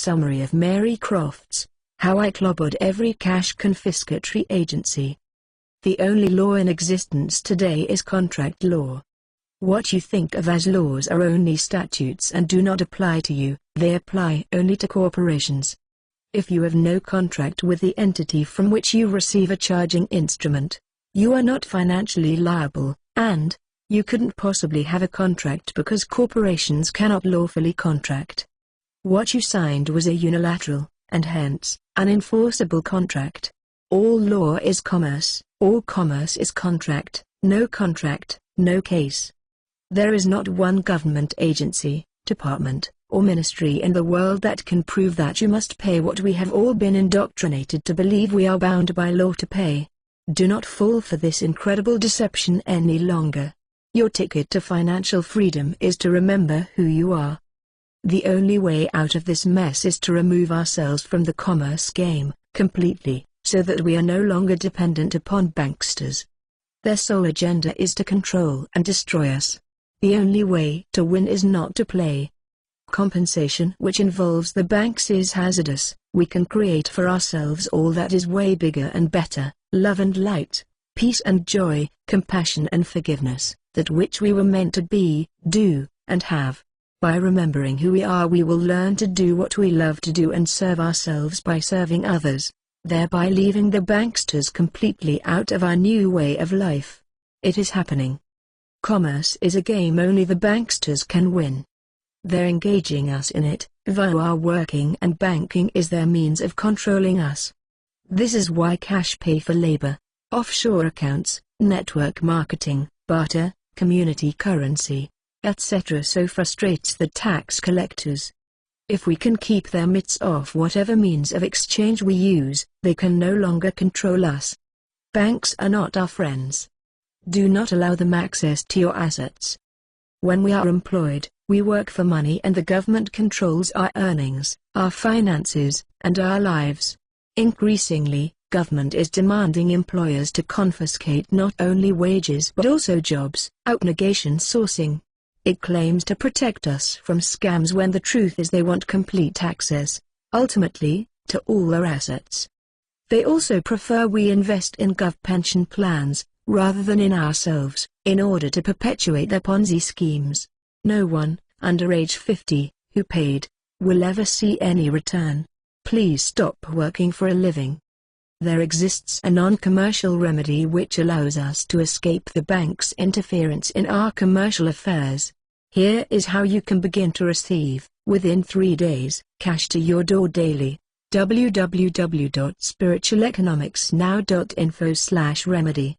Summary of Mary Croft's How I Clobbered Every Cash Confiscatory Agency. The only law in existence today is contract law. What you think of as laws are only statutes and do not apply to you, they apply only to corporations. If you have no contract with the entity from which you receive a charging instrument, you are not financially liable, and you couldn't possibly have a contract because corporations cannot lawfully contract. What you signed was a unilateral, and hence, unenforceable contract. All law is commerce, all commerce is contract, no case. There is not one government agency, department, or ministry in the world that can prove that you must pay what we have all been indoctrinated to believe we are bound by law to pay. Do not fall for this incredible deception any longer. Your ticket to financial freedom is to remember who you are. The only way out of this mess is to remove ourselves from the commerce game, completely, so that we are no longer dependent upon banksters. Their sole agenda is to control and destroy us. The only way to win is not to play. Compensation which involves the banks is hazardous. We can create for ourselves all that is way bigger and better, love and light, peace and joy, compassion and forgiveness, that which we were meant to be, do, and have. By remembering who we are, we will learn to do what we love to do and serve ourselves by serving others, thereby leaving the banksters completely out of our new way of life. It is happening. Commerce is a game only the banksters can win. They're engaging us in it, via our working, and banking is their means of controlling us. This is why cash pay for labor, offshore accounts, network marketing, barter, community currency, etc. so frustrates the tax collectors. If we can keep their mitts off whatever means of exchange we use, they can no longer control us. Banks are not our friends. Do not allow them access to your assets. When we are employed, we work for money and the government controls our earnings, our finances, and our lives. Increasingly, government is demanding employers to confiscate not only wages but also jobs, outnegation sourcing. It claims to protect us from scams when the truth is they want complete access, ultimately, to all our assets. They also prefer we invest in gov pension plans, rather than in ourselves, in order to perpetuate their Ponzi schemes. No one, under age 50, who paid, will ever see any return. Please stop working for a living. There exists a non-commercial remedy which allows us to escape the bank's interference in our commercial affairs. Here is how you can begin to receive, within 3 days, cash to your door daily. www.spiritualeconomicsnow.info/remedy.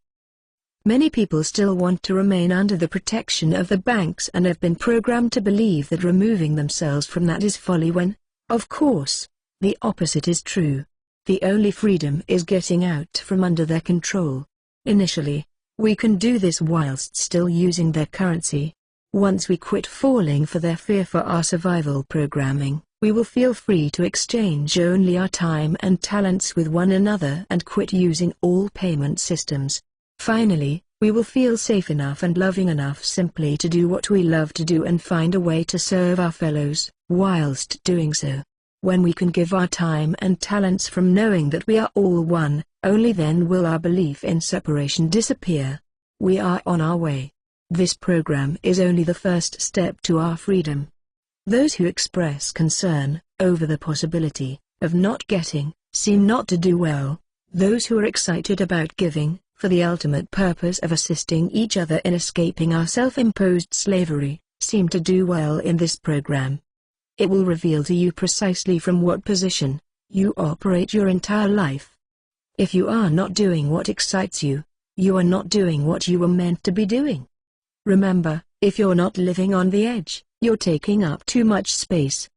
Many people still want to remain under the protection of the banks and have been programmed to believe that removing themselves from that is folly when, of course, the opposite is true. The only freedom is getting out from under their control. Initially, we can do this whilst still using their currency. Once we quit falling for their fear for our survival programming, we will feel free to exchange only our time and talents with one another and quit using all payment systems. Finally, we will feel safe enough and loving enough simply to do what we love to do and find a way to serve our fellows, whilst doing so. When we can give our time and talents from knowing that we are all one, only then will our belief in separation disappear. We are on our way. This program is only the first step to our freedom. Those who express concern over the possibility of not getting seem not to do well. Those who are excited about giving, for the ultimate purpose of assisting each other in escaping our self-imposed slavery, seem to do well in this program. It will reveal to you precisely from what position you operate your entire life. If you are not doing what excites you, you are not doing what you were meant to be doing. Remember, if you're not living on the edge, you're taking up too much space.